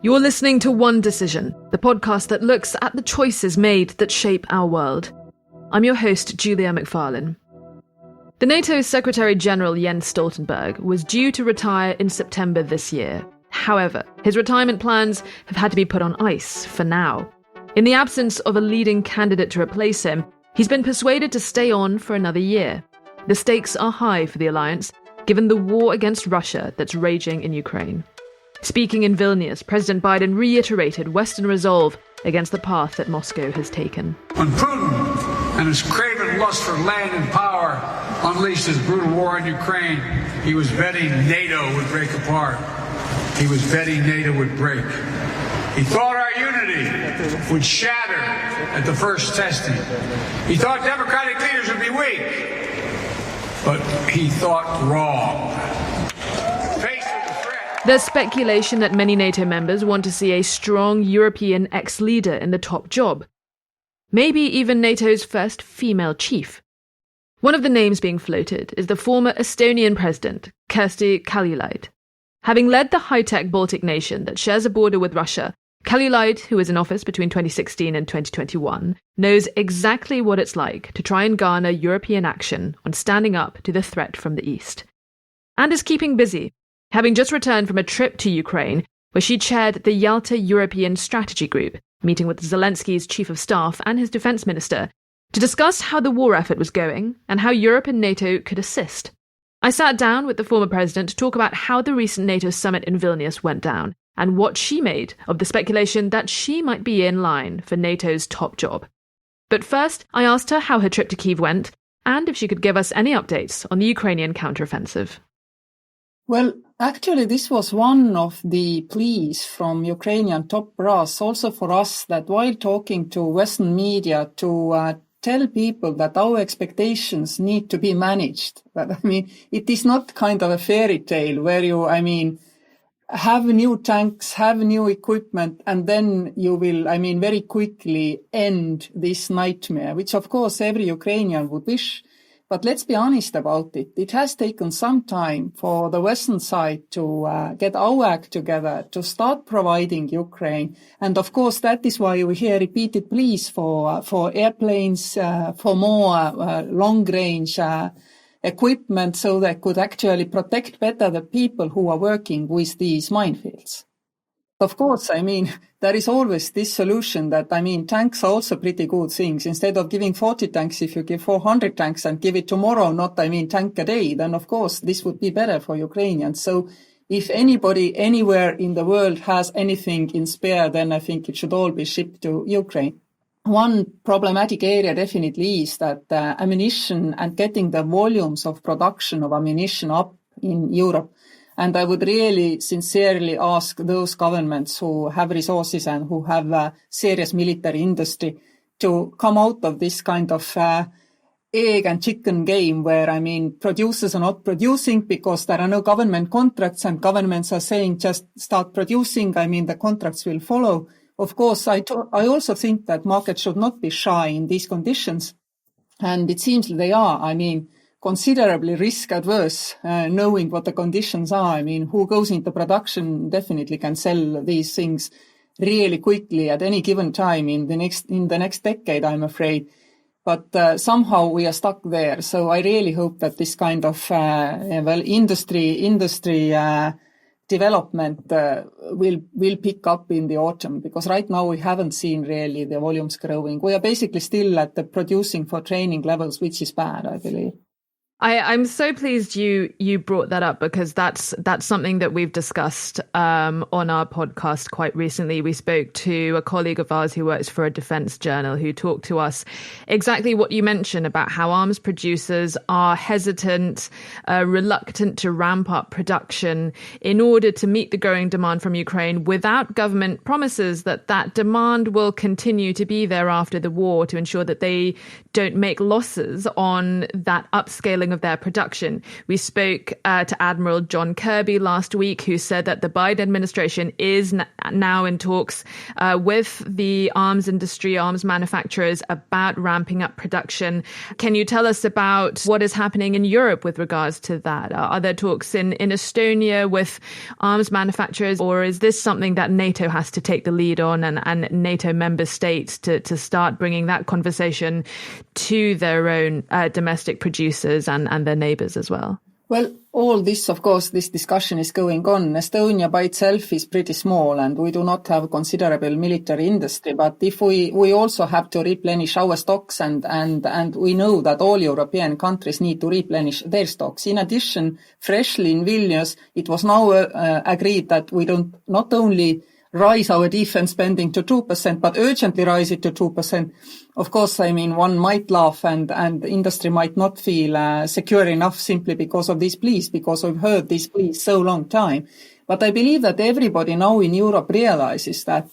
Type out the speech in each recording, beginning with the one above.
You're listening to One Decision, the podcast that looks at the choices made that shape our world. I'm your host, Julia Macfarlane. The NATO Secretary-General Jens Stoltenberg was due to retire in September this year. However, his retirement plans have had to be put on ice for now. In the absence of a leading candidate to replace him, he's been persuaded to stay on for another year. The stakes are high for the alliance, given the war against Russia that's raging in Ukraine. Speaking in Vilnius, President Biden reiterated Western resolve against the path that Moscow has taken. When Putin and his craven lust for land and power unleashed his brutal war in Ukraine, he was betting NATO would break apart. He was betting NATO would break. He thought our unity would shatter at the first testing. He thought democratic leaders would be weak, but he thought wrong. There's speculation that many NATO members want to see a strong European ex-leader in the top job. Maybe even NATO's first female chief. One of the names being floated is the former Estonian president, Kersti Kaljulaid. Having led the high-tech Baltic nation that shares a border with Russia, Kaljulaid, who was in office between 2016 and 2021, knows exactly what it's like to try and garner European action on standing up to the threat from the east. And is keeping busy, having just returned from a trip to Ukraine, where she chaired the Yalta European Strategy Group, meeting with Zelensky's chief of staff and his defense minister, to discuss how the war effort was going and how Europe and NATO could assist. I sat down with the former president to talk about how the recent NATO summit in Vilnius went down and what she made of the speculation that she might be in line for NATO's top job. But first, I asked her how her trip to Kyiv went and if she could give us any updates on the Ukrainian counteroffensive. Well, actually, this was one of the pleas from Ukrainian top brass, also for us, that while talking to Western media to tell people that our expectations need to be managed. But it is not kind of a fairy tale where you, have new tanks, have new equipment, and then you will, very quickly end this nightmare, which of course every Ukrainian would wish. But let's be honest about it. It has taken some time for the Western side to get our act together, to start providing Ukraine. And of course, that is why we hear repeated pleas for airplanes, for more long-range equipment so they could actually protect better the people who are working with these minefields. Of course, there is always this solution that, tanks are also pretty good things. Instead of giving 40 tanks, if you give 400 tanks and give it tomorrow, not, tank a day, then of course this would be better for Ukrainians. So if anybody anywhere in the world has anything in spare, then I think it should all be shipped to Ukraine. One problematic area definitely is that ammunition and getting the volumes of production of ammunition up in Europe. And I would really sincerely ask those governments who have resources and who have a serious military industry to come out of this kind of egg and chicken game where, producers are not producing because there are no government contracts and governments are saying just start producing. The contracts will follow. Of course, I also think that markets should not be shy in these conditions. And it seems they are. Considerably risk adverse, knowing what the conditions are. Who goes into production definitely can sell these things really quickly at any given time in the next decade, I'm afraid. But somehow we are stuck there. So I really hope that this kind of industry development will pick up in the autumn, because right now we haven't seen really the volumes growing. We are basically still at the producing for training levels, which is bad, I believe. I'm so pleased you brought that up, because that's something that we've discussed on our podcast quite recently. We spoke to a colleague of ours who works for a defense journal who talked to us exactly what you mentioned about how arms producers are hesitant, reluctant to ramp up production in order to meet the growing demand from Ukraine without government promises that that demand will continue to be there after the war, to ensure that they don't make losses on that upscaling of their production. We spoke to Admiral John Kirby last week, who said that the Biden administration is now in talks with the arms industry, arms manufacturers, about ramping up production. Can you tell us about what is happening in Europe with regards to that? Are there talks in Estonia with arms manufacturers, or is this something that NATO has to take the lead on and NATO member states to start bringing that conversation to their own domestic producers and their neighbours as well? Well, all this, of course, this discussion is going on. Estonia by itself is pretty small and we do not have considerable military industry. But if we also have to replenish our stocks and we know that all European countries need to replenish their stocks. In addition, freshly in Vilnius, it was now agreed that we don't not only rise our defense spending to 2%, but urgently rise it to 2%. Of course, I mean, one might laugh and industry might not feel secure enough simply because of these pleas, because we've heard these pleas so long time. But I believe that everybody now in Europe realizes that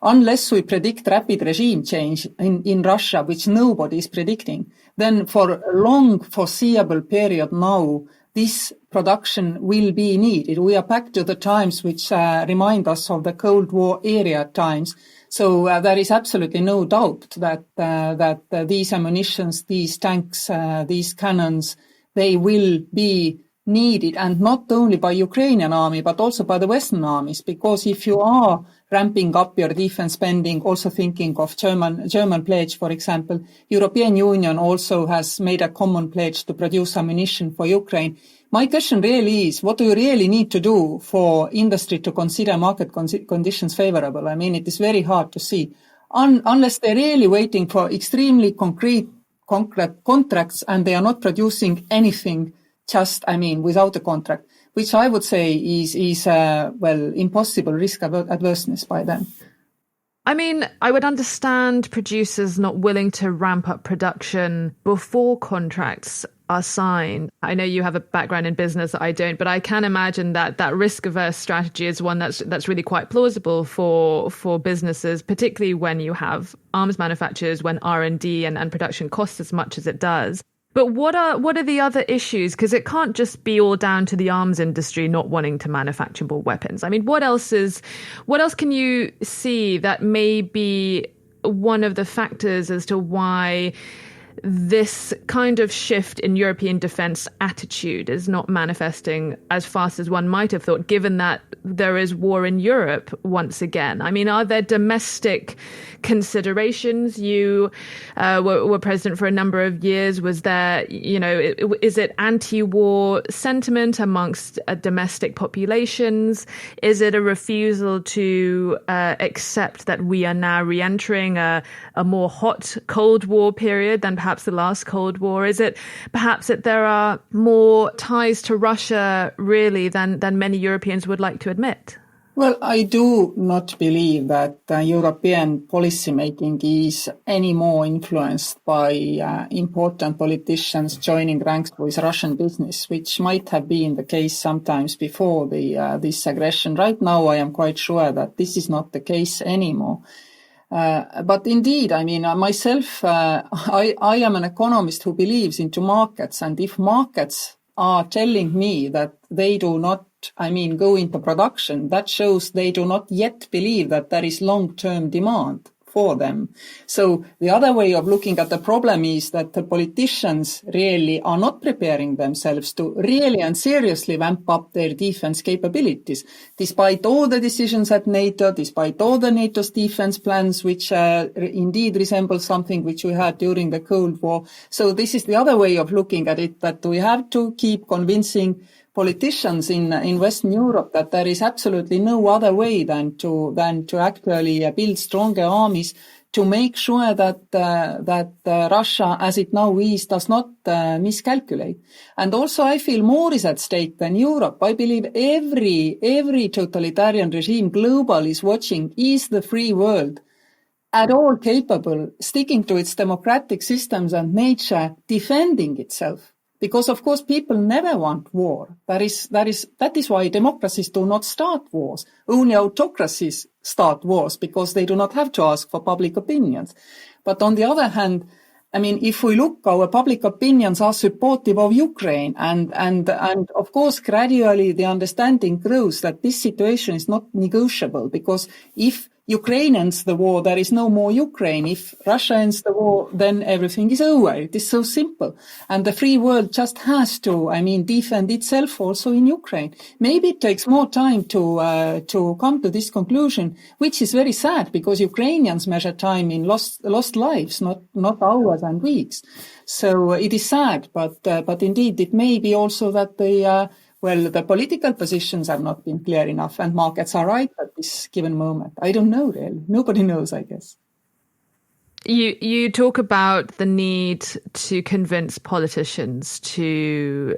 unless we predict rapid regime change in Russia, which nobody is predicting, then for a long foreseeable period now, this production will be needed. We are back to the times which remind us of the Cold War era times. So there is absolutely no doubt that these ammunitions, these tanks, these cannons, they will be needed, and not only by Ukrainian army, but also by the Western armies. Because if you are ramping up your defense spending, also thinking of German pledge, for example, European Union also has made a common pledge to produce ammunition for Ukraine. My question really is, what do you really need to do for industry to consider market conditions favorable? I mean, it is very hard to see. Unless they're really waiting for extremely concrete contracts and they are not producing anything just, I mean, without a contract, which I would say is impossible risk adverseness by them. I mean, I would understand producers not willing to ramp up production before contracts are signed. I know you have a background in business, I don't, but I can imagine that risk-averse strategy is one that's really quite plausible for businesses, particularly when you have arms manufacturers, when R&D and production costs as much as it does. But what are the other issues? Because it can't just be all down to the arms industry not wanting to manufacture more weapons. I mean, what else can you see that may be one of the factors as to why this kind of shift in European defence attitude is not manifesting as fast as one might have thought, given that there is war in Europe once again? I mean, are there domestic considerations? You were president for a number of years. Was there, is it anti-war sentiment amongst domestic populations? Is it a refusal to accept that we are now re-entering a more hot Cold War period than perhaps the last Cold War? Is it perhaps that there are more ties to Russia really than many Europeans would like to admit? Well, I do not believe that European policymaking is any more influenced by important politicians joining ranks with Russian business, which might have been the case sometimes before this aggression. Right now, I am quite sure that this is not the case anymore. But indeed, I mean, myself, I am an economist who believes into markets. And if markets are telling me that they do not, go into production, that shows they do not yet believe that there is long-term demand for them. So the other way of looking at the problem is that the politicians really are not preparing themselves to really and seriously ramp up their defense capabilities, despite all the decisions at NATO, despite all the NATO's defense plans, which indeed resemble something which we had during the Cold War. So this is the other way of looking at it, that we have to keep convincing politicians in Western Europe that there is absolutely no other way than to actually build stronger armies to make sure that Russia, as it now is, does not miscalculate. And also, I feel more is at stake than Europe. I believe every totalitarian regime global is watching, is the free world at all capable, sticking to its democratic systems and nature, defending itself? Because, of course, people never want war. That is why democracies do not start wars. Only autocracies start wars because they do not have to ask for public opinions. But on the other hand, I mean, if we look, our public opinions are supportive of Ukraine, and of course, gradually the understanding grows that this situation is not negotiable, because if Ukraine ends the war, there is no more Ukraine. If Russia ends the war, then everything is over. It is so simple. And the free world just has to, defend itself also in Ukraine. Maybe it takes more time to come to this conclusion, which is very sad, because Ukrainians measure time in lost lives, not hours and weeks. So it is sad, but indeed it may be also that the political positions have not been clear enough, and markets are right at this given moment. I don't know, really. Nobody knows, I guess. You talk about the need to convince politicians to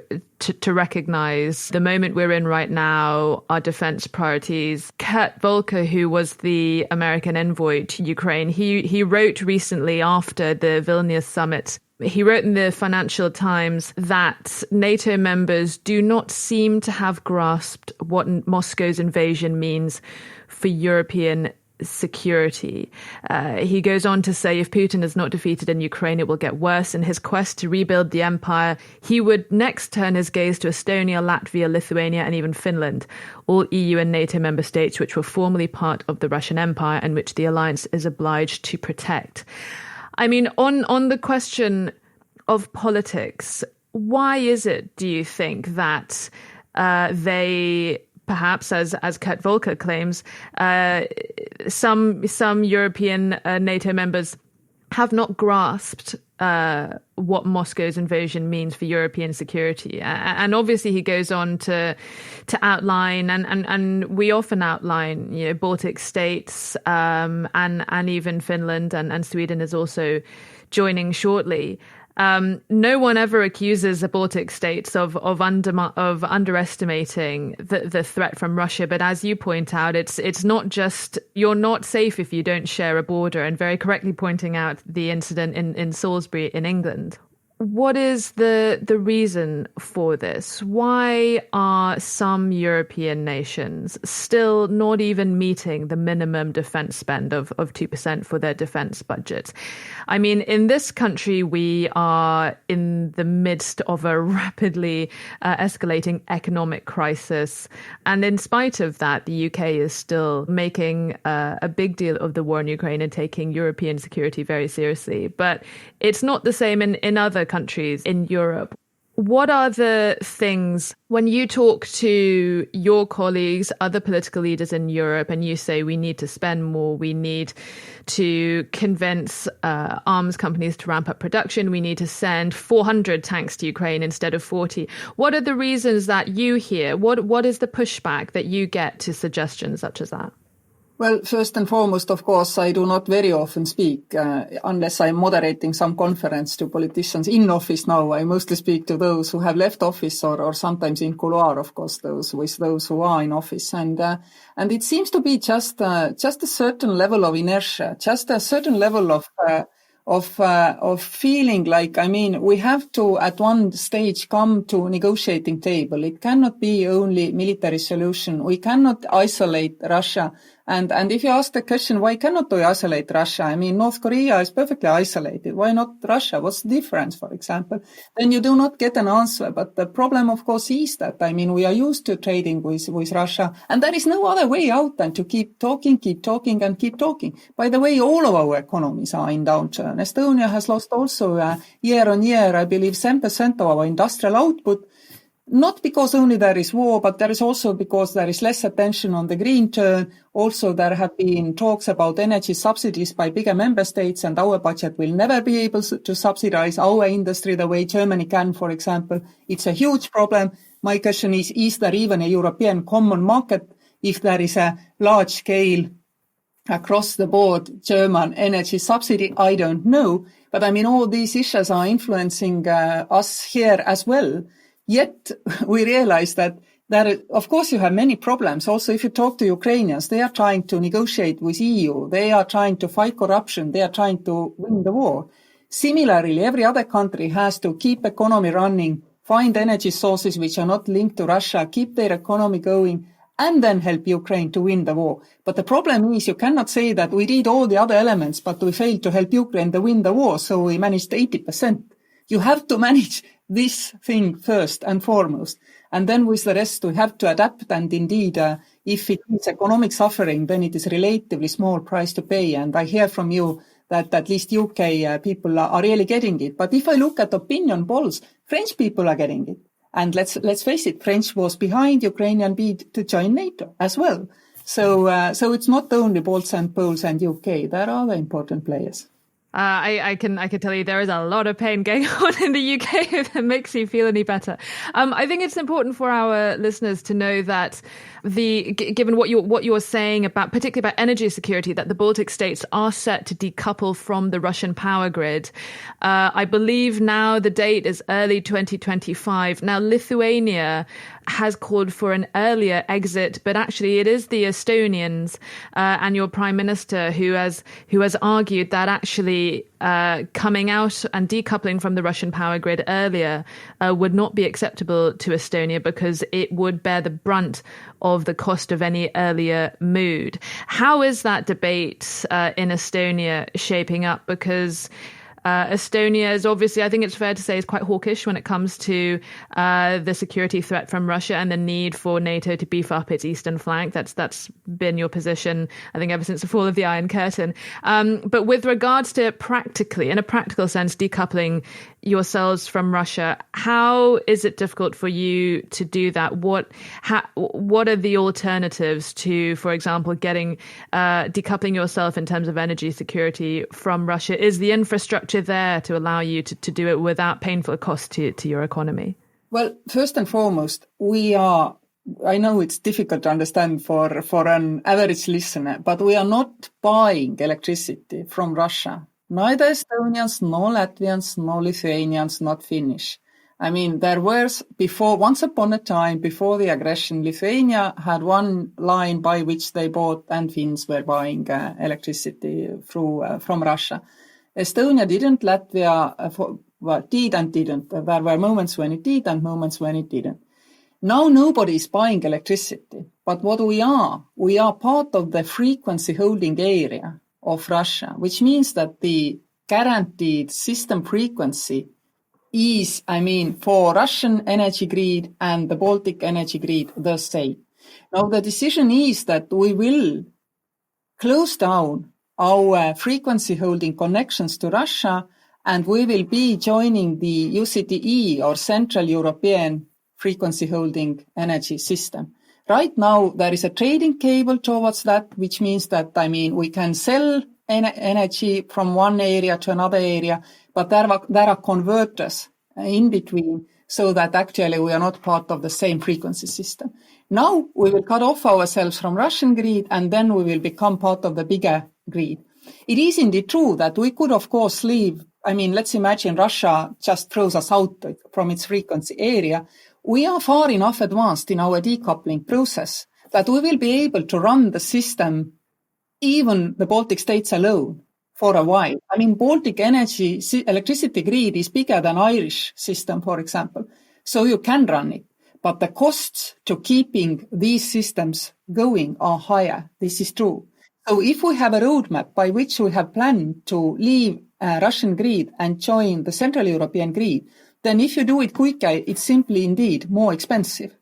recognize the moment we're in right now, our defense priorities. Kurt Volker, who was the American envoy to Ukraine, he wrote recently after the Vilnius summit, he wrote in the Financial Times that NATO members do not seem to have grasped what Moscow's invasion means for European security. He goes on to say if Putin is not defeated in Ukraine, it will get worse. In his quest to rebuild the empire, he would next turn his gaze to Estonia, Latvia, Lithuania, and even Finland, all EU and NATO member states which were formerly part of the Russian Empire and which the alliance is obliged to protect. I mean, on the question of politics, why is it, do you think, that they perhaps, as Kurt Volker claims, some European NATO members have not grasped what Moscow's invasion means for European security? And obviously he goes on to outline, and we often outline, Baltic states and even Finland, and Sweden is also joining shortly. No one ever accuses the Baltic states of underestimating the threat from Russia. But as you point out, it's not just you're not safe if you don't share a border, and very correctly pointing out the incident in Salisbury in England. What is the reason for this? Why are some European nations still not even meeting the minimum defense spend of 2% for their defense budgets? I mean, in this country, we are in the midst of a rapidly escalating economic crisis. And in spite of that, the UK is still making a big deal of the war in Ukraine and taking European security very seriously. But it's not the same in other countries in Europe. What are the things, when you talk to your colleagues, other political leaders in Europe, and you say we need to spend more, we need to convince arms companies to ramp up production, we need to send 400 tanks to Ukraine instead of 40. What are the reasons that you hear? What is the pushback that you get to suggestions such as that? Well, first and foremost, of course, I do not very often speak unless I'm moderating some conference to politicians in office now. I mostly speak to those who have left office or sometimes in couloir, of course, those who are in office. And it seems to be just a certain level of inertia, just a certain level of feeling like, we have to at one stage come to negotiating table. It cannot be only military solution. We cannot isolate Russia. And if you ask the question, why cannot we isolate Russia? North Korea is perfectly isolated. Why not Russia? What's the difference, for example? Then you do not get an answer. But the problem, of course, is that, we are used to trading with Russia. And there is no other way out than to keep talking. By the way, all of our economies are in downturn. Estonia has lost also year on year, I believe, 10% of our industrial output. Not because only there is war, but there is also because there is less attention on the green turn. Also, there have been talks about energy subsidies by bigger member states, and our budget will never be able to subsidize our industry the way Germany can, for example. It's a huge problem. My question is there even a European common market if there is a large scale across the board German energy subsidy? I don't know. But all these issues are influencing us here as well. Yet we realize that of course you have many problems. Also, if you talk to Ukrainians, they are trying to negotiate with EU. They are trying to fight corruption. They are trying to win the war. Similarly, every other country has to keep economy running, find energy sources which are not linked to Russia, keep their economy going, and then help Ukraine to win the war. But the problem is you cannot say that we did all the other elements, but we failed to help Ukraine to win the war, so we managed 80%. You have to manage this thing first and foremost. And then with the rest, we have to adapt. And indeed, if it is economic suffering, then it is relatively small price to pay. And I hear from you that at least UK people are really getting it. But if I look at opinion polls, French people are getting it. And let's face it, French was behind Ukrainian bid to join NATO as well. So it's not only Balts and Poles and UK. There are other important players. I can tell you there is a lot of pain going on in the UK if it makes you feel any better. I think it's important for our listeners to know that given what you're saying about, particularly about energy security, that the Baltic states are set to decouple from the Russian power grid. I believe now the date is early 2025. Now Lithuania has called for an earlier exit, but actually it is the Estonians and your prime minister who has argued that actually coming out and decoupling from the Russian power grid earlier would not be acceptable to Estonia because it would bear the brunt of the cost of any earlier move. How is that debate in Estonia shaping up? Because Estonia is obviously, I think it's fair to say, is quite hawkish when it comes to the security threat from Russia and the need for NATO to beef up its eastern flank. That's been your position, I think, ever since the fall of the Iron Curtain. But with regards to practically, in a practical sense, decoupling yourselves from Russia, how is it difficult for you to do that? What are the alternatives to, for example, getting decoupling yourself in terms of energy security from Russia? Is the infrastructure there to allow you to do it without painful cost to your economy? Well, first and foremost, I know it's difficult to understand for an average listener, but we are not buying electricity from Russia. Neither Estonians, nor Latvians, nor Lithuanians, not Finnish. I mean, there was once upon a time, before the aggression, Lithuania had one line by which they bought, and Finns were buying electricity from Russia. Estonia didn't, Latvia did and didn't. There were moments when it did and moments when it didn't. Now nobody is buying electricity, but what we are part of the frequency holding area of Russia, which means that the guaranteed system frequency is, for Russian energy grid and the Baltic energy grid, the same. Now the decision is that we will close down our frequency holding connections to Russia, and we will be joining the UCTE, or Central European Frequency Holding Energy System. Right now, there is a trading cable towards that, which means that, we can sell energy from one area to another area, but there are converters in between, so that actually we are not part of the same frequency system. Now we will cut off ourselves from Russian grid, and then we will become part of the bigger grid. It is indeed true that we could, of course, leave. Let's imagine Russia just throws us out from its frequency area. We are far enough advanced in our decoupling process that we will be able to run the system, even the Baltic states alone, for a while. Baltic electricity grid is bigger than Irish system, for example, so you can run it. But the costs to keeping these systems going are higher. This is true. So if we have a roadmap by which we have planned to leave Russian grid and join the Central European grid, then if you do it quicker, it's simply indeed more expensive.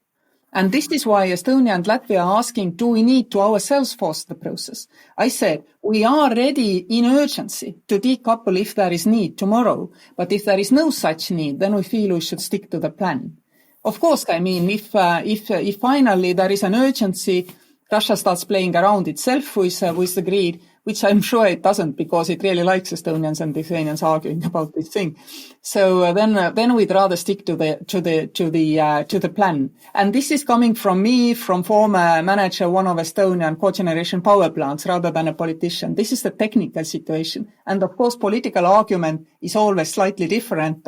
And this is why Estonia and Latvia are asking, do we need to ourselves force the process? I said, we are ready in urgency to decouple if there is need tomorrow. But if there is no such need, then we feel we should stick to the plan. Of course, if finally there is an urgency, Russia starts playing around itself with the grid, which I'm sure it doesn't, because it really likes Estonians and Lithuanians arguing about this thing. So then we'd rather stick to the plan. And this is coming from me, from former manager one of Estonian cogeneration power plants, rather than a politician. This is the technical situation, and of course, political argument is always slightly different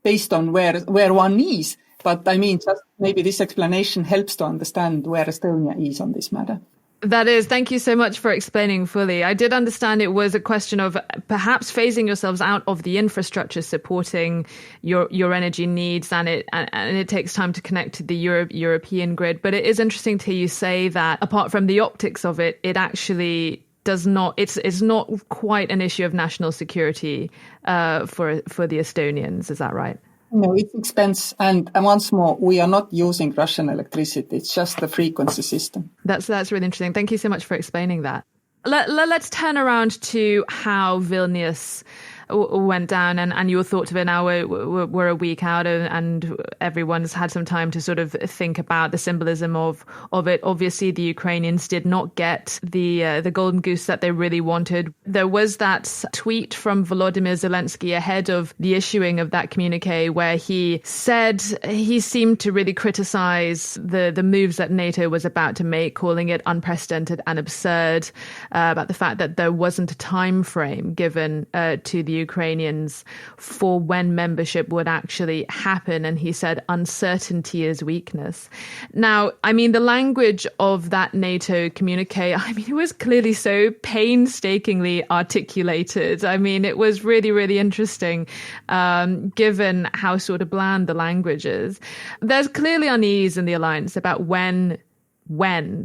based on where one is. But just maybe this explanation helps to understand where Estonia is on this matter. That is. Thank you so much for explaining fully. I did understand it was a question of perhaps phasing yourselves out of the infrastructure supporting your energy needs, and it takes time to connect to the European grid. But it is interesting to hear you say that apart from the optics of it, it actually does not. It's not quite an issue of national security for the Estonians. Is that right? No, it's expense. And once more, we are not using Russian electricity. It's just the frequency system. That's really interesting. Thank you so much for explaining that. Let's turn around to how Vilnius went down and your thoughts of it now. We're a week out and everyone's had some time to sort of think about the symbolism of it. Obviously, the Ukrainians did not get the golden goose that they really wanted. There was that tweet from Volodymyr Zelensky ahead of the issuing of that communique where he said he seemed to really criticize the moves that NATO was about to make, calling it unprecedented and absurd, about the fact that there wasn't a time frame given to the Ukrainians for when membership would actually happen. And he said, uncertainty is weakness. Now, I mean, the language of that NATO communique, I mean, it was clearly so painstakingly articulated. I mean, it was really, really interesting, given how sort of bland the language is. There's clearly unease in the alliance about when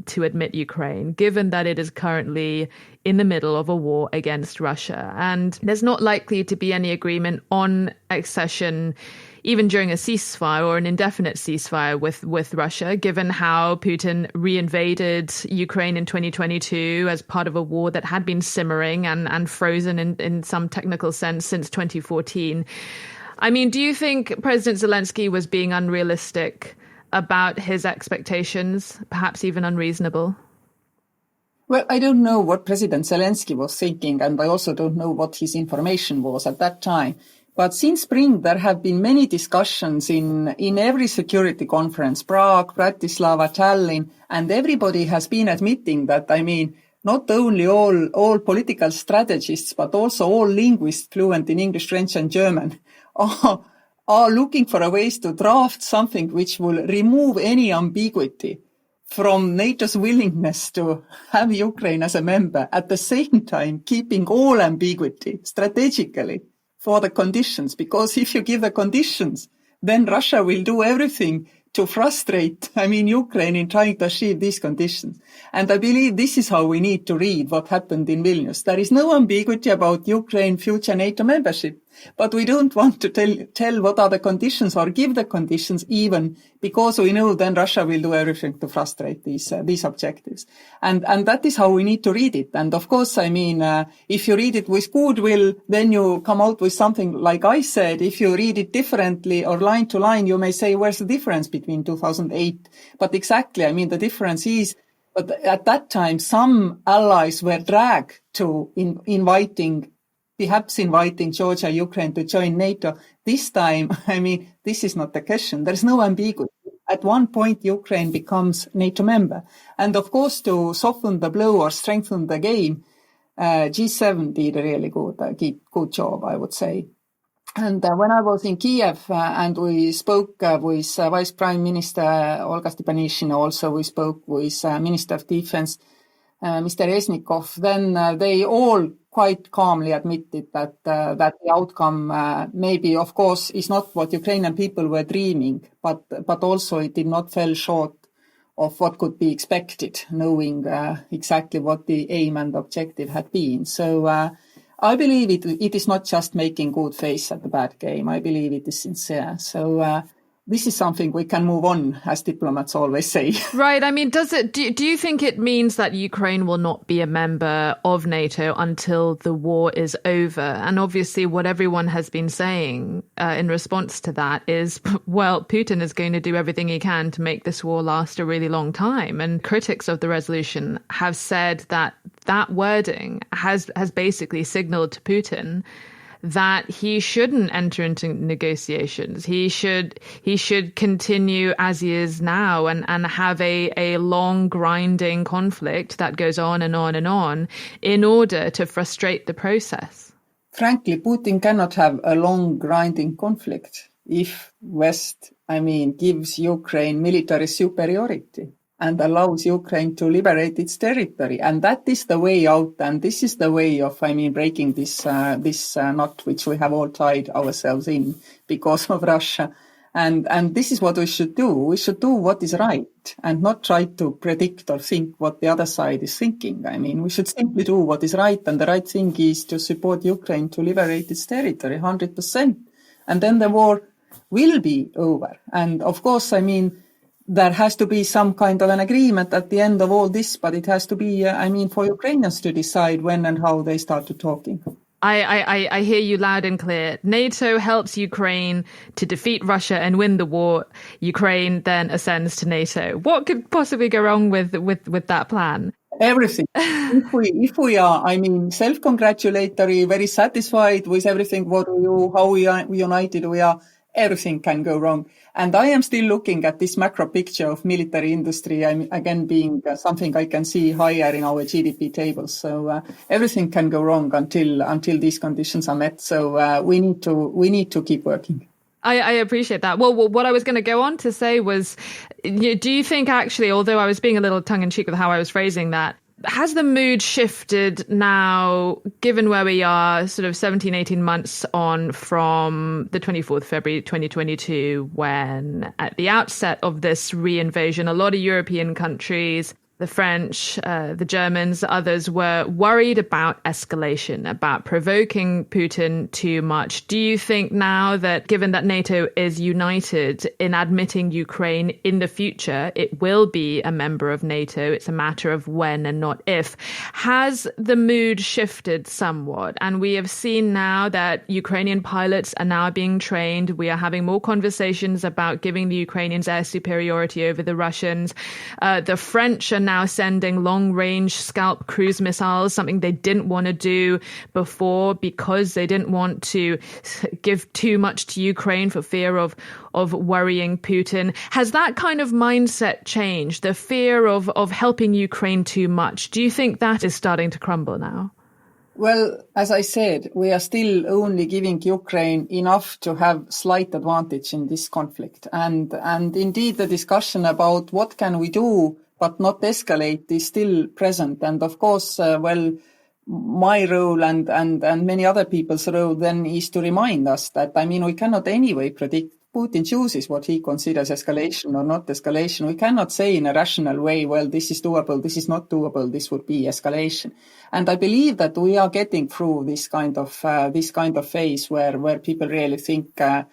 to admit Ukraine, given that it is currently in the middle of a war against Russia. And there's not likely to be any agreement on accession, even during a ceasefire or an indefinite ceasefire with Russia, given how Putin reinvaded Ukraine in 2022 as part of a war that had been simmering and frozen in some technical sense since 2014. I mean, do you think President Zelensky was being unrealistic about his expectations, perhaps even unreasonable? Well, I don't know what President Zelensky was thinking, and I also don't know what his information was at that time. But since spring, there have been many discussions in every security conference, Prague, Bratislava, Tallinn, and everybody has been admitting that, I mean, not only all political strategists, but also all linguists fluent in English, French, and German are looking for a ways to draft something which will remove any ambiguity from NATO's willingness to have Ukraine as a member, at the same time keeping all ambiguity strategically for the conditions. Because if you give the conditions, then Russia will do everything to frustrate, Ukraine in trying to achieve these conditions. And I believe this is how we need to read what happened in Vilnius. There is no ambiguity about Ukraine's future NATO membership, but we don't want to tell what are the conditions or give the conditions even because we know then Russia will do everything to frustrate these objectives. And that is how we need to read it. And of course, if you read it with goodwill, then you come out with something like I said. If you read it differently or line to line, you may say, where's the difference between 2008? But exactly, the difference is, but at that time, some allies were dragged to perhaps inviting Georgia, Ukraine to join NATO. This time, this is not the question. There's no ambiguity. At one point, Ukraine becomes NATO member. And of course, to soften the blow or strengthen the game, G7 did a really good job, I would say. And when I was in Kyiv and we spoke with Vice Prime Minister Olga Stepanishina, also we spoke with Minister of Defense, Mr. Reznikov, then they all quite calmly admitted that the outcome maybe, of course, is not what Ukrainian people were dreaming, but also it did not fall short of what could be expected, knowing exactly what the aim and objective had been. So I believe it is not just making good face at the bad game. I believe it is sincere. So this is something we can move on, as diplomats always say. Right. Do you think it means that Ukraine will not be a member of NATO until the war is over? And obviously what everyone has been saying in response to that is, well, Putin is going to do everything he can to make this war last a really long time. And critics of the resolution have said that wording has basically signaled to Putin that he shouldn't enter into negotiations. He should continue as he is now and have a long grinding conflict that goes on and on and on in order to frustrate the process. Frankly, Putin cannot have a long grinding conflict if West, gives Ukraine military superiority. and allows Ukraine to liberate its territory. And that is the way out, and this is the way of, breaking this knot which we have all tied ourselves in because of Russia. And this is what we should do. We should do what is right and not try to predict or think what the other side is thinking. We should simply do what is right, and the right thing is to support Ukraine to liberate its territory 100%. And then the war will be over. And of course, there has to be some kind of an agreement at the end of all this, but it has to be, for Ukrainians to decide when and how they start to talking. I hear you loud and clear. NATO helps Ukraine to defeat Russia and win the war. Ukraine then ascends to NATO. What could possibly go wrong with that plan? Everything. If we are, self-congratulatory, very satisfied with everything, how we are united we are, everything can go wrong. And I am still looking at this macro picture of military industry, again being something I can see higher in our GDP tables. So everything can go wrong until these conditions are met. So we need to keep working. I appreciate that. Well, what I was going to go on to say was, do you think actually, although I was being a little tongue-in-cheek with how I was phrasing that, has the mood shifted now, given where we are, sort of 17, 18 months on from the 24th February 2022, when at the outset of this re-invasion, a lot of European countries, the French, the Germans, others were worried about escalation, about provoking Putin too much. Do you think now that, given that NATO is united in admitting Ukraine in the future, it will be a member of NATO? It's a matter of when and not if. Has the mood shifted somewhat? And we have seen now that Ukrainian pilots are now being trained. We are having more conversations about giving the Ukrainians air superiority over the Russians. The French are now sending long-range Scalp cruise missiles, something they didn't want to do before because they didn't want to give too much to Ukraine for fear of worrying Putin. Has that kind of mindset changed? The fear of helping Ukraine too much? Do you think that is starting to crumble now? Well, as I said, we are still only giving Ukraine enough to have slight advantage in this conflict. And indeed, the discussion about what can we do but not escalate is still present. And of course, my role and many other people's role then is to remind us that, we cannot anyway predict. Putin chooses what he considers escalation or not escalation. We cannot say in a rational way, well, this is doable, this is not doable, this would be escalation. And I believe that we are getting through this kind of phase where people really think that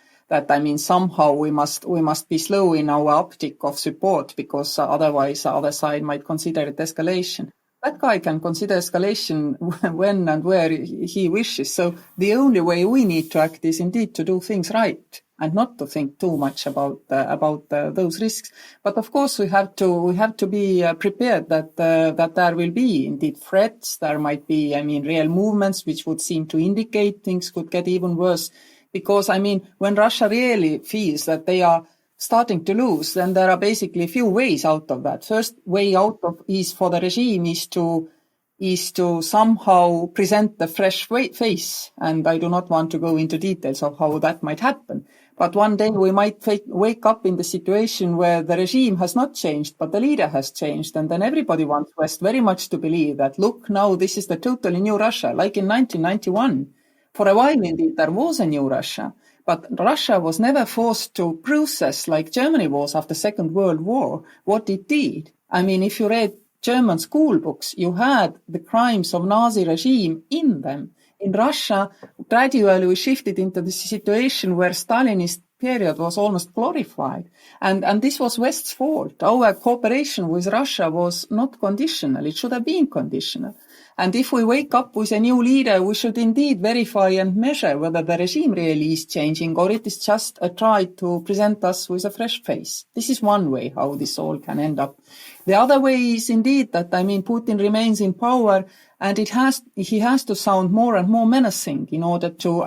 somehow we must be slow in our uptick of support, because otherwise the other side might consider it escalation. That guy can consider escalation when and where he wishes. So the only way we need to act is indeed to do things right and not to think too much about those risks. But of course we have to be prepared that there will be indeed threats. There might be real movements which would seem to indicate things could get even worse. Because, when Russia really feels that they are starting to lose, then there are basically a few ways out of that. First way out of is for the regime is to somehow present the fresh face. And I do not want to go into details of how that might happen. But one day we might wake up in the situation where the regime has not changed, but the leader has changed. And then everybody wants West very much to believe that, look, now this is the totally new Russia, like in 1991. For a while, indeed, there was a new Russia, but Russia was never forced to process like Germany was after the Second World War, what it did. If you read German school books, you had the crimes of Nazi regime in them. In Russia, gradually we shifted into the situation where Stalinist period was almost glorified. And this was West's fault. Our cooperation with Russia was not conditional. It should have been conditional. And if we wake up with a new leader, we should indeed verify and measure whether the regime really is changing or it is just a try to present us with a fresh face. This is one way how this all can end up. The other way is indeed that, Putin remains in power and he has to sound more and more menacing in order to,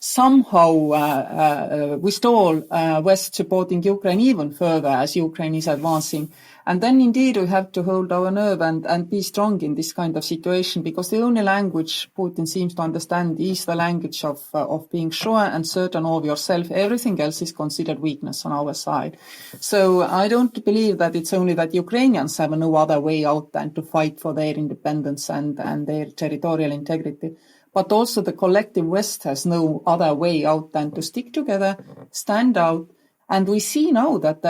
somehow stall West supporting Ukraine even further as Ukraine is advancing. And then indeed we have to hold our nerve and be strong in this kind of situation, because the only language Putin seems to understand is the language of being sure and certain of yourself. Everything else is considered weakness on our side. So I don't believe that it's only that Ukrainians have no other way out than to fight for their independence and their territorial integrity. But also the collective West has no other way out than to stick together, stand out. And we see now that,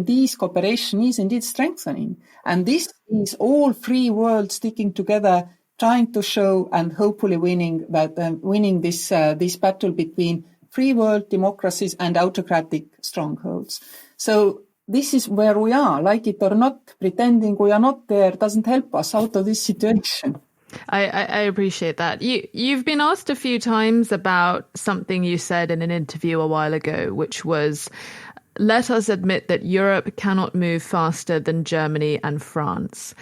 this cooperation is indeed strengthening. And this is all free world sticking together, trying to show and hopefully winning this battle between free world democracies and autocratic strongholds. So this is where we are. Like it or not, pretending we are not there doesn't help us out of this situation. I appreciate that. You've been asked a few times about something you said in an interview a while ago, which was, let us admit that Europe cannot move faster than Germany and France.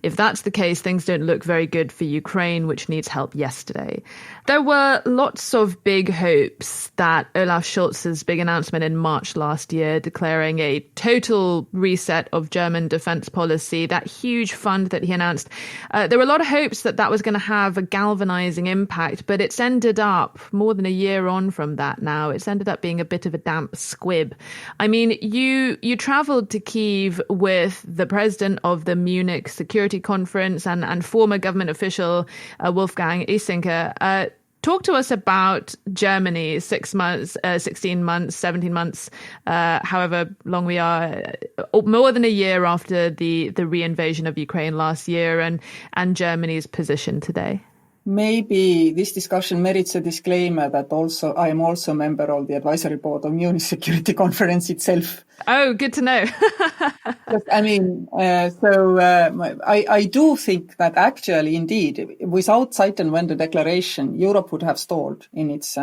If that's the case, things don't look very good for Ukraine, which needs help yesterday. There were lots of big hopes that Olaf Scholz's big announcement in March last year, declaring a total reset of German defense policy, that huge fund that he announced, there were a lot of hopes that that was going to have a galvanizing impact, but it's ended up more than a year on from that now. It's ended up being a bit of a damp squib. I mean, you traveled to Kyiv with the president of the Munich Security Conference and former government official Wolfgang Issinker. Talk to us about Germany, 6 months, 16 months, 17 months, however long we are, more than a year after the reinvasion of Ukraine last year, and Germany's position today. Maybe this discussion merits a disclaimer that I am also a member of the advisory board of Munich Security Conference itself. Oh, good to know. I do think that actually, indeed, without Zeitenwende declaration, Europe would have stalled in its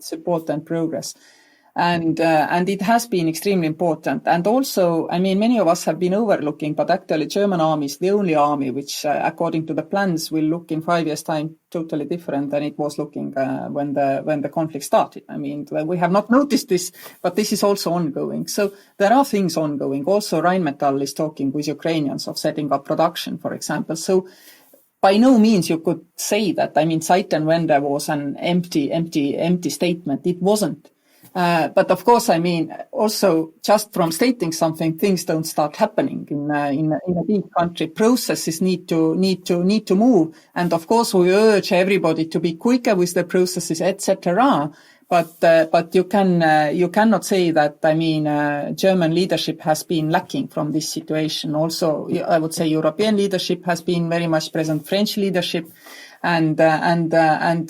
support and progress. And it has been extremely important. And also, many of us have been overlooking, but actually German army is the only army which, according to the plans, will look in 5 years' time totally different than it was looking when the conflict started. We have not noticed this, but this is also ongoing. So there are things ongoing. Also, Rheinmetall is talking with Ukrainians of setting up production, for example. So by no means you could say that, Zeitenwende was an empty statement. It wasn't. But of course, also just from stating something, things don't start happening in a big country. Processes need to move. And of course, we urge everybody to be quicker with the processes, etc. But you cannot say that, German leadership has been lacking from this situation. Also, I would say European leadership has been very much present, French leadership. And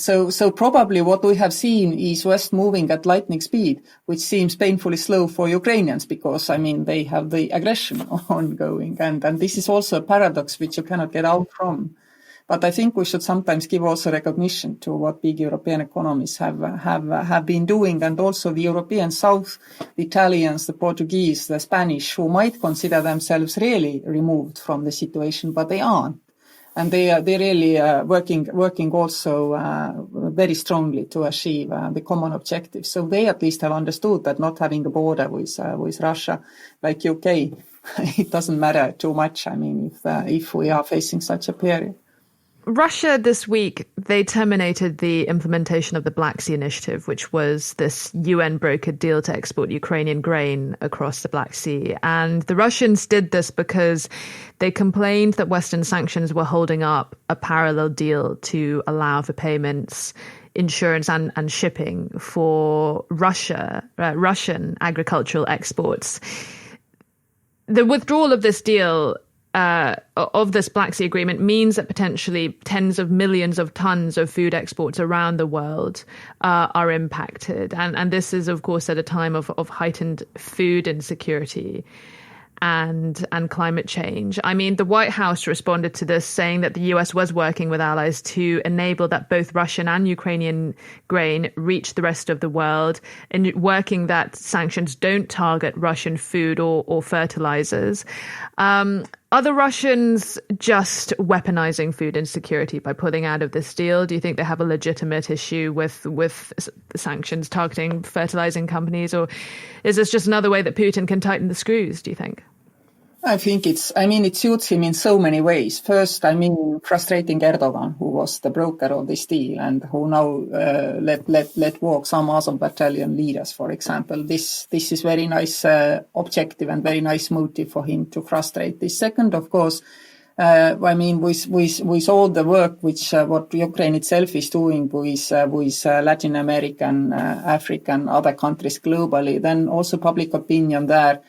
so probably what we have seen is West moving at lightning speed, which seems painfully slow for Ukrainians because, they have the aggression ongoing. And this is also a paradox which you cannot get out from. But I think we should sometimes give also recognition to what big European economies have been doing, and also the European South, the Italians, the Portuguese, the Spanish, who might consider themselves really removed from the situation, but they aren't. And they're really working also very strongly to achieve the common objective. So they at least have understood that not having a border with Russia, like UK, it doesn't matter too much. If we are facing such a period. Russia this week, they terminated the implementation of the Black Sea Initiative, which was this UN-brokered deal to export Ukrainian grain across the Black Sea. And the Russians did this because they complained that Western sanctions were holding up a parallel deal to allow for payments, insurance and shipping for Russian agricultural exports. The withdrawal of this deal of this Black Sea Agreement means that potentially tens of millions of tons of food exports around the world are impacted. And this is, of course, at a time of heightened food insecurity and climate change. The White House responded to this saying that the US was working with allies to enable that both Russian and Ukrainian grain reach the rest of the world, and working that sanctions don't target Russian food or fertilizers. Are the Russians just weaponizing food insecurity by pulling out of this deal? Do you think they have a legitimate issue with sanctions targeting fertilizing companies, or is this just another way that Putin can tighten the screws, do you think? I think it suits him in so many ways. First, frustrating Erdogan, who was the broker of this deal and who now let walk some Azov battalion leaders, for example. This is very nice objective and very nice motive for him to frustrate this. Second, of course, with all the work what Ukraine itself is doing with Latin American, African, other countries globally, then also public opinion there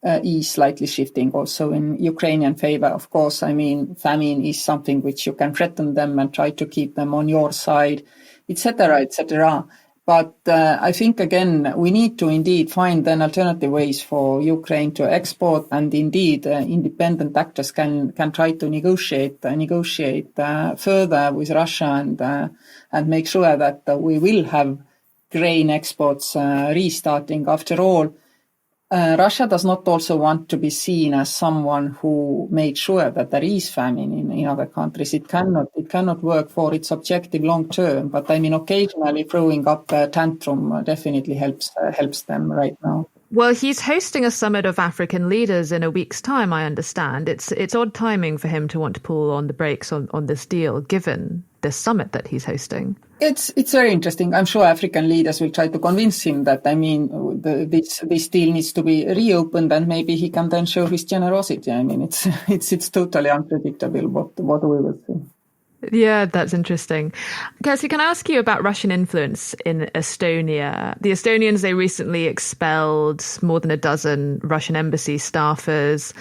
is slightly shifting also in Ukrainian favor. Of course, famine is something which you can threaten them and try to keep them on your side, etc., etc. But I think, again, we need to indeed find then alternative ways for Ukraine to export, and indeed independent actors can try to negotiate further with Russia and make sure that we will have grain exports restarting. After all, Russia does not also want to be seen as someone who made sure that there is famine in other countries. It cannot work for its objective long term. But occasionally throwing up a tantrum definitely helps them right now. Well, he's hosting a summit of African leaders in a week's time, I understand. It's odd timing for him to want to pull on the brakes on this deal, given this summit that he's hosting. It's very interesting. I'm sure African leaders will try to convince him that, this deal needs to be reopened, and maybe he can then show his generosity. It's totally unpredictable what we will see. Yeah, that's interesting. Kersti, can I ask you about Russian influence in Estonia? The Estonians, they recently expelled more than a dozen Russian embassy staffers.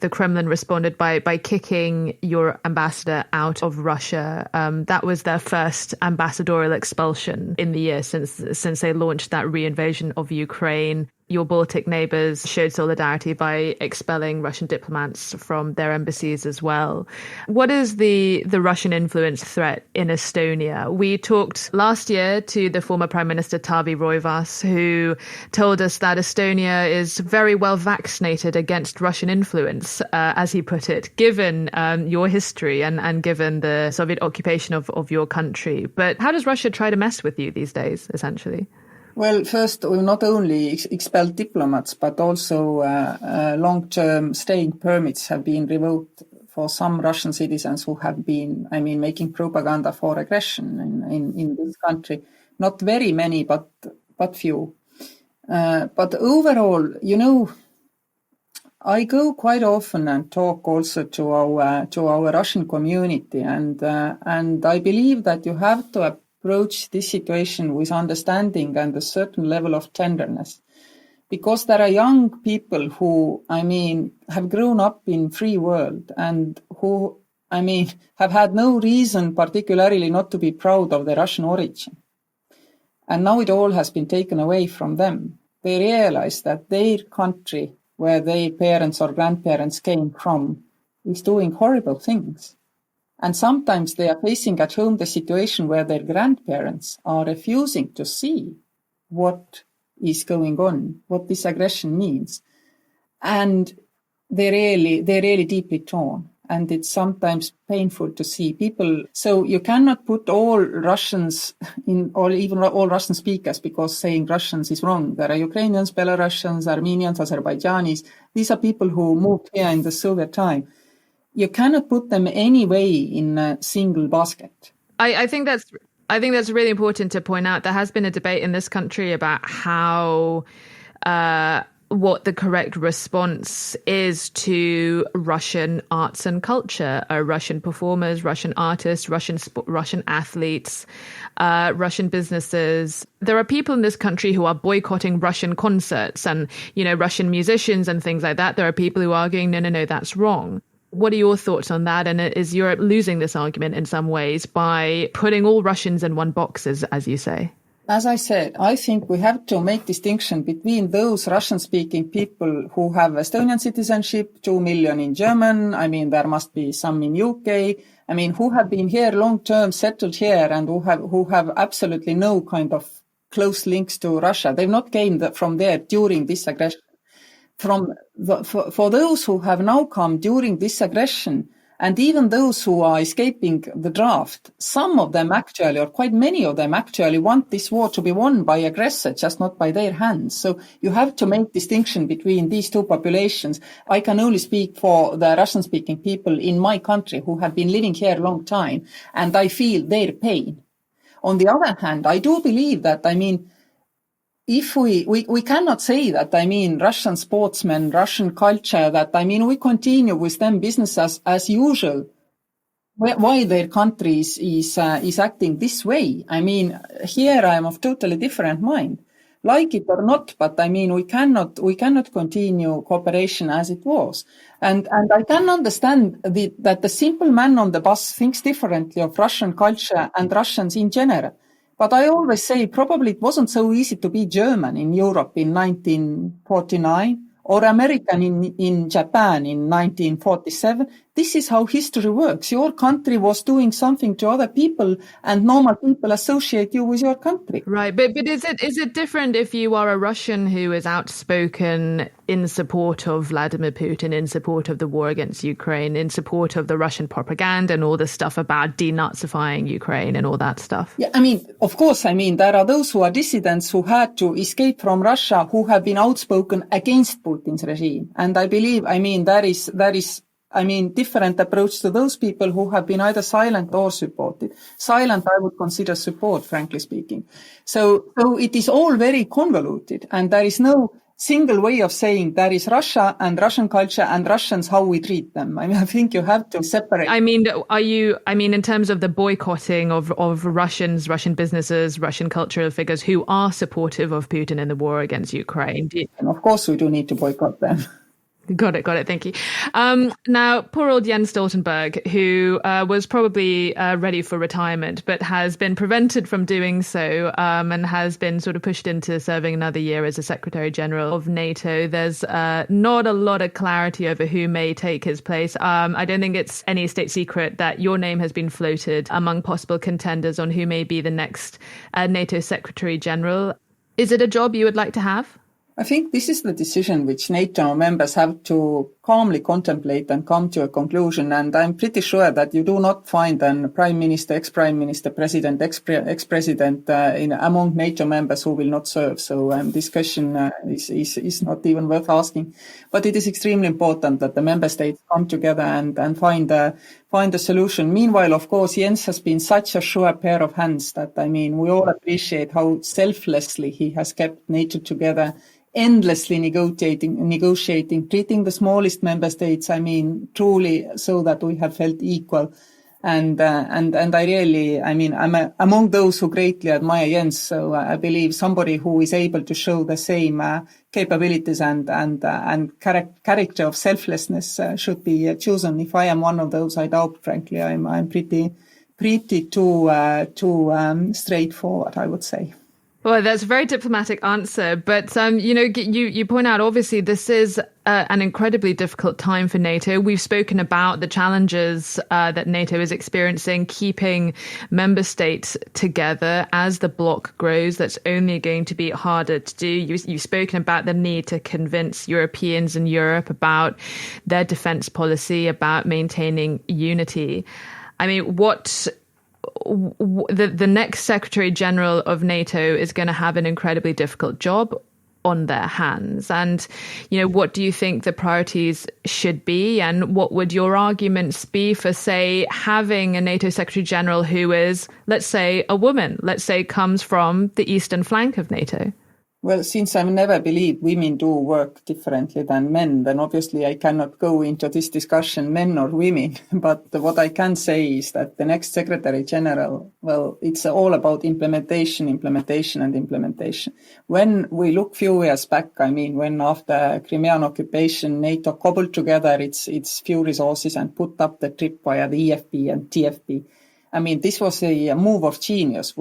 The Kremlin responded by kicking your ambassador out of Russia. That was their first ambassadorial expulsion in the year since they launched that re-invasion of Ukraine. Your Baltic neighbours showed solidarity by expelling Russian diplomats from their embassies as well. What is the Russian influence threat in Estonia? We talked last year to the former Prime Minister Taavi Rõivas, who told us that Estonia is very well vaccinated against Russian influence, as he put it, given your history and given the Soviet occupation of your country. But how does Russia try to mess with you these days, essentially? Well, first, we not only expelled diplomats, but also long-term staying permits have been revoked for some Russian citizens who have been, making propaganda for aggression in this country. Not very many, but few. But overall, I go quite often and talk also to our Russian community, and I believe that you have to approach this situation with understanding and a certain level of tenderness, because there are young people who, have grown up in free world and who, have had no reason particularly not to be proud of their Russian origin. And now it all has been taken away from them. They realize that their country, where their parents or grandparents came from, is doing horrible things. And sometimes they are facing at home the situation where their grandparents are refusing to see what is going on, what this aggression means. And they're really deeply torn. And it's sometimes painful to see people. So you cannot put all Russians in, or even all Russian speakers, because saying Russians is wrong. There are Ukrainians, Belarusians, Armenians, Azerbaijanis. These are people who moved here in the Soviet time. You cannot put them anyway in a single basket. I think that's really important to point out. There has been a debate in this country about how what the correct response is to Russian arts and culture, Russian performers, Russian artists, Russian athletes, Russian businesses. There are people in this country who are boycotting Russian concerts and, Russian musicians and things like that. There are people who are arguing, no, that's wrong. What are your thoughts on that? And is Europe losing this argument in some ways by putting all Russians in one box, as you say? As I said, I think we have to make distinction between those Russian-speaking people who have Estonian citizenship, 2 million in German. There must be some in UK. Who have been here long-term, settled here, and who have absolutely no kind of close links to Russia. They've not came from there during this aggression. For those who have now come during this aggression, And even those who are escaping the draft, some of them actually, or quite many of them actually, want this war to be won by aggressor, just not by their hands. So you have to make distinction between these two populations. I can only speak for the Russian-speaking people in my country who have been living here a long time, and I feel their pain. On the other hand, I do believe that, if we cannot say that, Russian sportsmen, Russian culture, that, we continue with them business as usual. Why their country is acting this way? Here I am of totally different mind. Like it or not, but we cannot continue cooperation as it was. And I can understand that the simple man on the bus thinks differently of Russian culture and Russians in general. But I always say probably it wasn't so easy to be German in Europe in 1949 or American in Japan in 1947. This is how history works. Your country was doing something to other people, and normal people associate you with your country. Right, but is it different if you are a Russian who is outspoken in support of Vladimir Putin, in support of the war against Ukraine, in support of the Russian propaganda and all this stuff about denazifying Ukraine and all that stuff? Yeah, of course, there are those who are dissidents who had to escape from Russia who have been outspoken against Putin's regime. And I believe, there is different approach to those people who have been either silent or supported. Silent, I would consider support, frankly speaking. So it is all very convoluted, and there is no single way of saying there is Russia and Russian culture and Russians, how we treat them. I think you have to separate. In terms of the boycotting of Russians, Russian businesses, Russian cultural figures who are supportive of Putin in the war against Ukraine. And of course we do need to boycott them. Got it. Thank you. Now, poor old Jens Stoltenberg, who was probably ready for retirement, but has been prevented from doing so and has been sort of pushed into serving another year as a Secretary General of NATO. There's not a lot of clarity over who may take his place. I don't think it's any state secret that your name has been floated among possible contenders on who may be the next NATO Secretary General. Is it a job you would like to have? I think this is the decision which NATO members have to calmly contemplate and come to a conclusion. And I'm pretty sure that you do not find a prime minister, ex-prime minister, president, ex-president among NATO members who will not serve. So this question is not even worth asking. But it is extremely important that the member states come together and find a solution. Meanwhile, of course, Jens has been such a sure pair of hands that, we all appreciate how selflessly he has kept NATO together, endlessly negotiating, treating the smallest member states, truly so that we have felt equal. And I really, I'm among those who greatly admire Jens. So I believe somebody who is able to show the same capabilities and character of selflessness should be chosen. If I am one of those, I doubt, frankly, I'm pretty too straightforward, I would say. Well, that's a very diplomatic answer. But, you point out, obviously, this is an incredibly difficult time for NATO. We've spoken about the challenges that NATO is experiencing, keeping member states together as the bloc grows. That's only going to be harder to do. You've spoken about the need to convince Europeans in Europe about their defense policy, about maintaining unity. The next Secretary General of NATO is going to have an incredibly difficult job on their hands. And, what do you think the priorities should be? And what would your arguments be for, say, having a NATO Secretary General who is, let's say, a woman, let's say, comes from the eastern flank of NATO? Well, since I've never believed women do work differently than men, then obviously I cannot go into this discussion, men or women. But what I can say is that the next Secretary General, well, it's all about implementation. When we look few years back, when after Crimean occupation, NATO cobbled together its few resources and put up the trip via the EFP and TFP. This was a move of genius,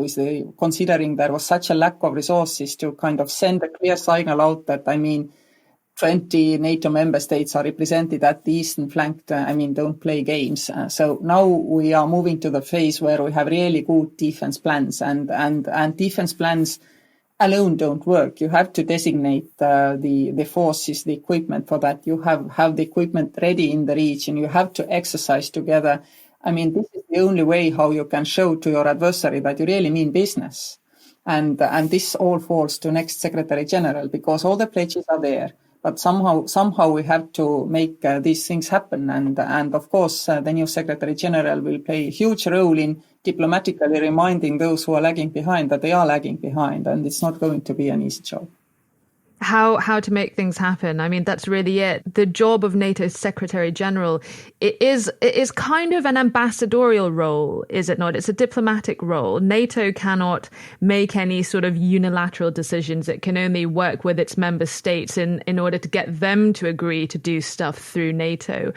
considering there was such a lack of resources to kind of send a clear signal out that, 20 NATO member states are represented at the eastern flank, don't play games. So now we are moving to the phase where we have really good defense plans and defense plans alone don't work. You have to designate the forces, the equipment for that. You have the equipment ready in the region. You have to exercise together. I mean, this is the only way how you can show to your adversary that you really mean business. And this all falls to next Secretary General, because all the pledges are there. But somehow we have to make these things happen. And of course, the new Secretary General will play a huge role in diplomatically reminding those who are lagging behind that they are lagging behind. And it's not going to be an easy job. How to make things happen. I mean, that's really it. The job of NATO's Secretary General, it is kind of an ambassadorial role, is it not? It's a diplomatic role. NATO cannot make any sort of unilateral decisions. It can only work with its member states in order to get them to agree to do stuff through NATO.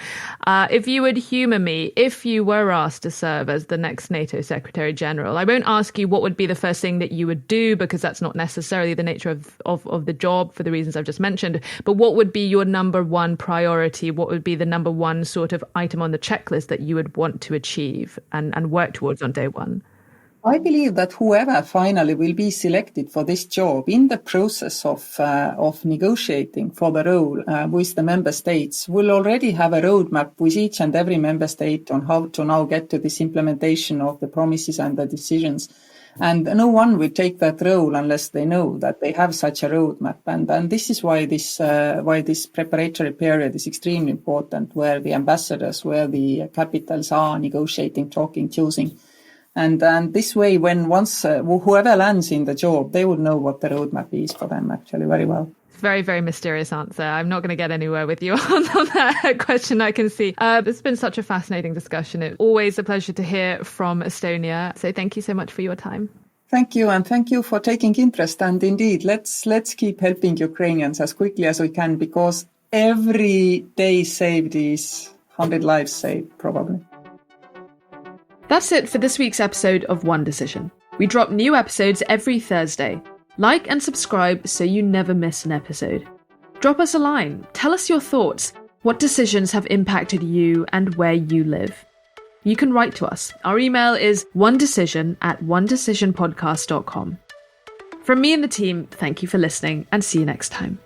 If you would humour me, if you were asked to serve as the next NATO Secretary General, I won't ask you what would be the first thing that you would do, because that's not necessarily the nature of the job, for the reasons I've just mentioned. But what would be your number one priority? What would be the number one sort of item on the checklist that you would want to achieve and work towards on day one? I believe that whoever finally will be selected for this job, in the process of negotiating for the role with the member states, will already have a roadmap with each and every member state on how to now get to this implementation of the promises and the decisions. And no one will take that role unless they know that they have such a roadmap. And this is why this preparatory period is extremely important, where the ambassadors, where the capitals are negotiating, talking, choosing. And this way, once whoever lands in the job, they will know what the roadmap is for them actually very well. Very, very mysterious answer. I'm not going to get anywhere with you on that question, I can see. It's been such a fascinating discussion. It's always a pleasure to hear from Estonia. So thank you so much for your time. Thank you. And thank you for taking interest. And indeed, let's keep helping Ukrainians as quickly as we can, because every day saved is 100 lives saved, probably. That's it for this week's episode of One Decision. We drop new episodes every Thursday. Like and subscribe so you never miss an episode. Drop us a line. Tell us your thoughts. What decisions have impacted you and where you live? You can write to us. Our email is onedecision@onedecisionpodcast.com. From me and the team, thank you for listening and see you next time.